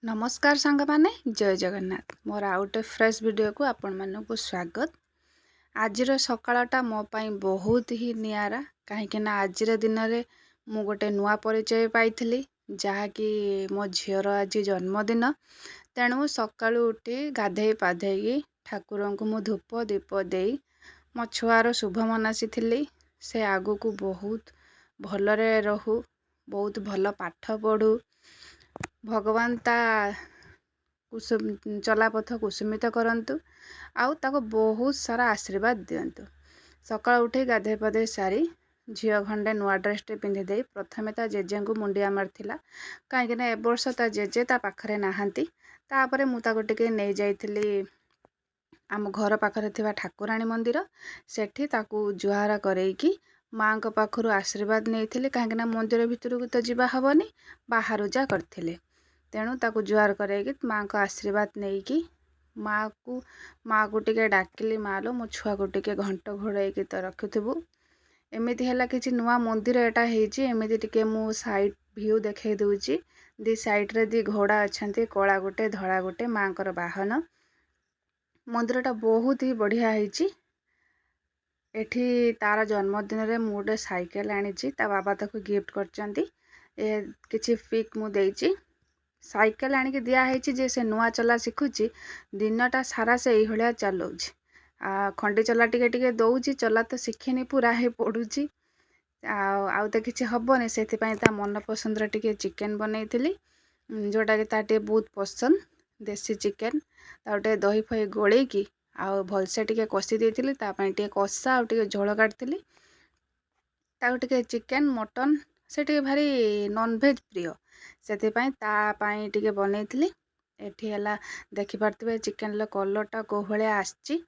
नमस्कार सांग माने जय जगन्नाथ मोर आउटे फ्रेश वीडियो को आपण मानक स्वागत। आज सकाळटा मो पाई बहुत ही नियारा कहीं आज दिन में मु गोटे नुआ परिचय पाई जहाँकि मो झीर आज जन्मदिन। तेणु सका उठी गाधे पाधे ठाकुर को मु धूप दीप दे मो छुआर शुभ मनासी से आगु को बहुत भलरे रहू, बहुत भल पाठ पढ़ू, भगवान ता चलापथ कुसुमित करंतु आउ ताको बहुत सारा आशीर्वाद दियंतु। सका उठे गाधे पाधे सारी झील खंडे नुआ ड्रेसटे पिंधि दे प्रथमे ता जेजे को मुंडिया मारथिला कहीं ए वर्ष ता जेजे ता पाखरे नाहांती। तापरे मु ताको टिके नै जाइथिली आम घर पाखरे थिबा ठाकुराणी मंदिर, सेठी ताकू जुहारा करैकी माँ को पाखरु आशीर्वाद नैथिली कहीं मंदिर भितर को तो जीवा हबनी बाहर जा करथिले। तेणु ताकू जुहार करैकी माँ को आशीर्वाद नैकी माँ को टिके डाकिली, माँ लो मो छुआ को टिके घंट घोड़ाई तो रखुथबू। एमिति हैला किछि नुआ मंदिर एटा हेछि। एमिति टिके मु साइड व्यू देखाई दउछि। दी साइड रे दी घोड़ा अछंती, कला गोटे धड़ा गोटे माँ कर वाहन। मंदिरटा बहुत ही बढ़िया हेछि। एठी तार जन्मदिन रे मु गोटे साइकेल आनिछि, ता बाबा ताको गिफ्ट करचंती। ए किछि पिक मु देइछि। साइकेल आनिक दिया हेछि जे से नुआ चला शिखुछि, दिनटा सारा से एही भलिया चलाउछि। खंडी चला टिके टिके दउछि, चला तो शिखिनी पूरा हे पडुछि। आउ तो किछि हबनी, सेति पई ता मन पसंद रे टिके चिकन बनैथिली, जोटा कि ता टे बहुत पसंद देसी चिकन। ता टे दही फही गोळे की आउ भलसे टिके कसी देइथिली, ता पई टिके कसा आउ टिके झोल काटथिली। ता टिके चिकन मटन से टिके भारी नॉन वेज प्रिय, सेति पई ता पई टिके बनैथिली। एठी हला देखि पारथिबे चिकन लो कलरटा को भलिया आछि,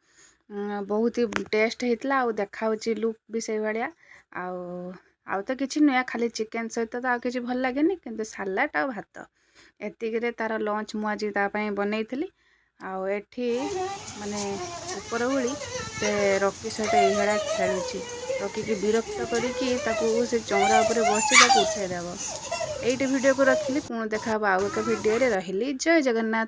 बहुत ही टेस्ट हेतला आउ देखाउची लुक भी से भलिया। आउ तो किछि नया खाली चिकन सहित तो आ किछि भल लागेनी, किंतु सलाड आ भात एतिक रे तार लंच मु आज ता पई बनैथिली। आउ एठी माने ऊपर ओली से रॉकी सहित एही भलिया खेलुची। रॉकी की विरक्त करिकी ताकू से चौरा ऊपर बसी ताकू उठै देबो। एइटे वीडियो को रखिली, पुणी देखा आउ एक वीडियो रे रहिली। जय जगन्नाथ।